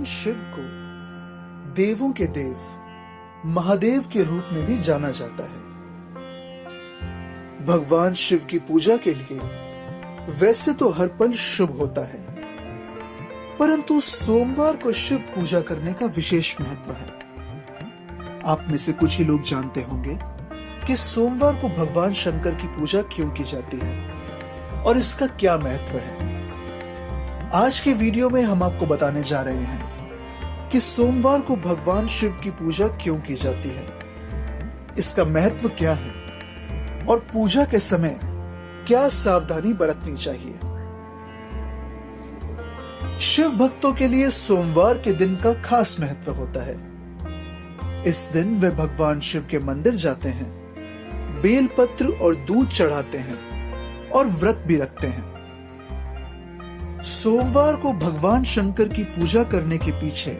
शिव को देवों के देव महादेव के रूप में भी जाना जाता है। भगवान शिव की पूजा के लिए वैसे तो हर पल शुभ होता है, परंतु सोमवार को शिव पूजा करने का विशेष महत्व है। आप में से कुछ ही लोग जानते होंगे कि सोमवार को भगवान शंकर की पूजा क्यों की जाती है और इसका क्या महत्व है। आज के वीडियो में हम आपको बताने जा रहे हैं कि सोमवार को भगवान शिव की पूजा क्यों की जाती है, इसका महत्व क्या है और पूजा के समय क्या सावधानी बरतनी चाहिए। शिव भक्तों के लिए सोमवार के दिन का खास महत्व होता है। इस दिन वे भगवान शिव के मंदिर जाते हैं, बेलपत्र और दूध चढ़ाते हैं और व्रत भी रखते हैं। सोमवार को भगवान शंकर की पूजा करने के पीछे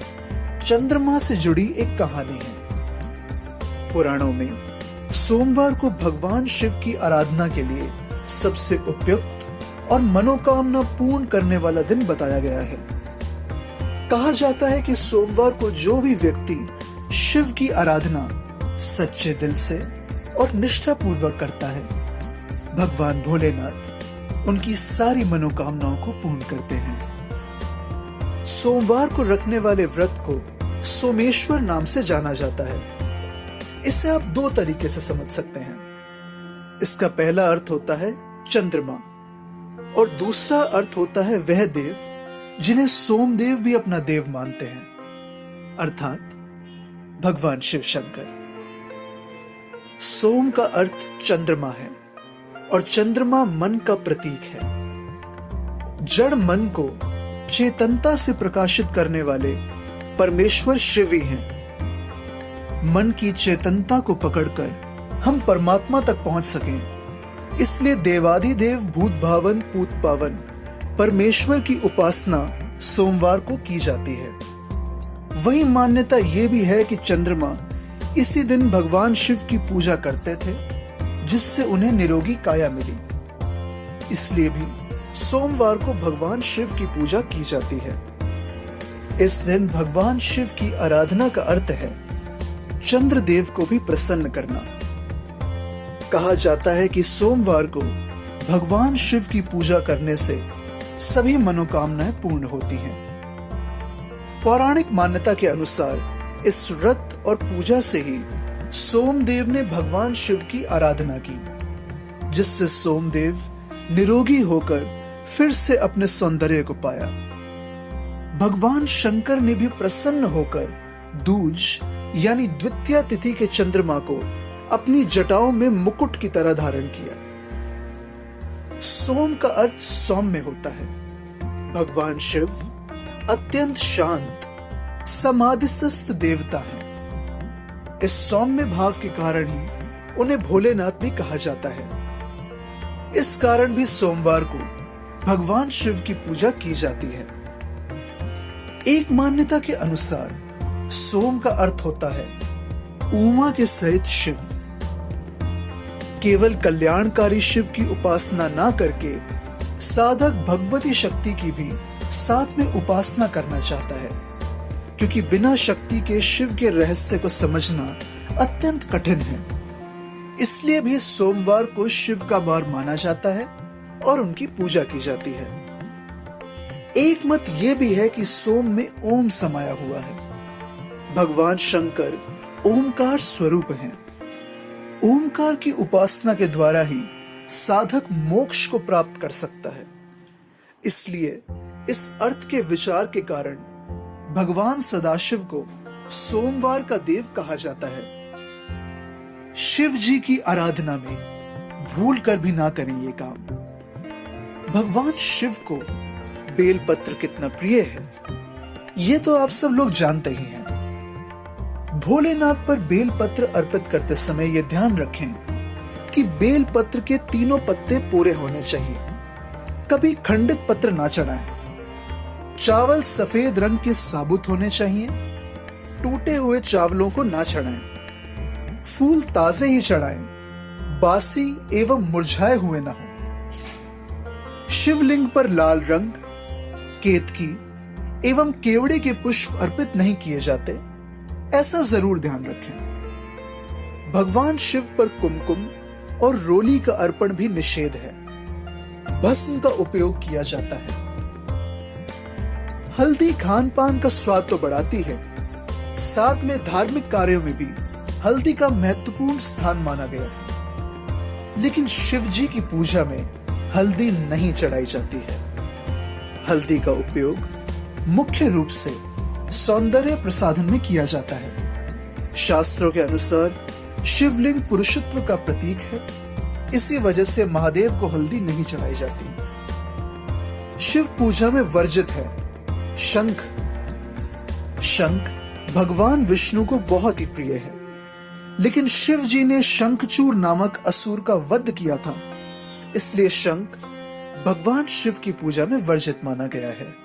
चंद्रमा से जुड़ी एक कहानी है। पुराणों में सोमवार को भगवान शिव की आराधना के लिए सबसे उपयुक्त और मनोकामना पूर्ण करने वाला दिन बताया गया है। कहा जाता है कि सोमवार को जो भी व्यक्ति शिव की आराधना सच्चे दिल से और निष्ठापूर्वक करता है, भगवान भोलेनाथ उनकी सारी मनोकामनाओं को पूर्ण करते हैं। सोमवार को रखने वाले व्रत को सोमेश्वर नाम से जाना जाता है। इसे आप दो तरीके से समझ सकते हैं। इसका पहला अर्थ होता है चंद्रमा और दूसरा अर्थ होता है वह देव जिन्हें सोमदेव भी अपना देव मानते हैं, अर्थात भगवान शिव शंकर। सोम का अर्थ चंद्रमा है और चंद्रमा मन का प्रतीक है। जड़ मन को चेतनता से प्रकाशित करने वाले परमेश्वर शिव ही हैं। मन की चेतनता को पकड़कर हम परमात्मा तक पहुंच सकें, इसलिए देवाधिदेव भूत भावन पूत पावन परमेश्वर की उपासना सोमवार को की जाती है। वही मान्यता यह भी है कि चंद्रमा इसी दिन भगवान शिव की पूजा करते थे, जिससे उन्हें निरोगी काया मिली। इसलिए भी सोमवार को भगवान शिव की पूजा की जाती है। इस दिन भगवान शिव की आराधना का अर्थ है चंद्रदेव को भी प्रसन्न करना। कहा जाता है कि सोमवार को भगवान शिव की पूजा करने से सभी मनोकामनाएं पूर्ण होती हैं। पौराणिक मान्यता के अनुसार इस व्रत और पूजा से ही सोमदेव ने भगवान शिव की आराधना की, जिससे सोमदेव निरोगी होकर फिर से अपने सौंदर्य को पाया। भगवान शंकर ने भी प्रसन्न होकर दूज यानी द्वितीया तिथि के चंद्रमा को अपनी जटाओं में मुकुट की तरह धारण किया। सोम का अर्थ सौम्य होता है। भगवान शिव अत्यंत शांत समाधिस्थ देवता हैं। इस सौम्य भाव के कारण ही उन्हें भोलेनाथ भी कहा जाता है। इस कारण भी सोमवार को भगवान शिव की पूजा की जाती है। एक मान्यता के अनुसार सोम का अर्थ होता है उमा के सहित शिव। केवल कल्याणकारी शिव की उपासना ना करके साधक भगवती शक्ति की भी साथ में उपासना करना चाहता है, क्योंकि बिना शक्ति के शिव के रहस्य को समझना अत्यंत कठिन है। इसलिए भी सोमवार को शिव का वार माना जाता है और उनकी पूजा की जाती है। एक मत यह भी है कि सोम में ओम समाया हुआ है। भगवान शंकर ओमकार स्वरूप हैं। ओमकार की उपासना के द्वारा ही साधक मोक्ष को प्राप्त कर सकता है। इसलिए इस अर्थ के विचार के कारण भगवान सदाशिव को सोमवार का देव कहा जाता है। शिव जी की आराधना में भूल कर भी ना करें ये काम। भगवान शिव को बेलपत्र कितना प्रिय है, ये तो आप सब लोग जानते ही हैं। भोलेनाथ पर बेलपत्र अर्पित करते समय यह ध्यान रखें कि बेलपत्र के तीनों पत्ते पूरे होने चाहिए। कभी खंडित पत्र ना चढ़ाएं। चावल सफेद रंग के साबुत होने चाहिए। टूटे हुए चावलों को ना चढ़ाएं। फूल ताजे ही चढ़ाएं, बासी एवं मुरझाए हुए ना हो। शिवलिंग पर लाल रंग, केतकी एवं केवड़े के पुष्प अर्पित नहीं किए जाते, ऐसा जरूर ध्यान रखें। भगवान शिव पर कुमकुम और रोली का अर्पण भी निषेध है। भस्म का उपयोग किया जाता है। हल्दी खान पान का स्वाद तो बढ़ाती है, साथ में धार्मिक कार्यों में भी हल्दी का महत्वपूर्ण स्थान माना गया है। लेकिन शिव जी की पूजा में हल्दी नहीं चढ़ाई जाती है। हल्दी का उपयोग मुख्य रूप से सौंदर्य प्रसाधन में किया जाता है। शास्त्रों के अनुसार शिवलिंग पुरुषत्व का प्रतीक है, इसी वजह से महादेव को हल्दी नहीं चढ़ाई जाती। शिव पूजा में वर्जित है शंख। शंख भगवान विष्णु को बहुत ही प्रिय है, लेकिन शिव जी ने शंखचूर नामक असुर का वध किया था, इसलिए शंख भगवान शिव की पूजा में वर्जित माना गया है।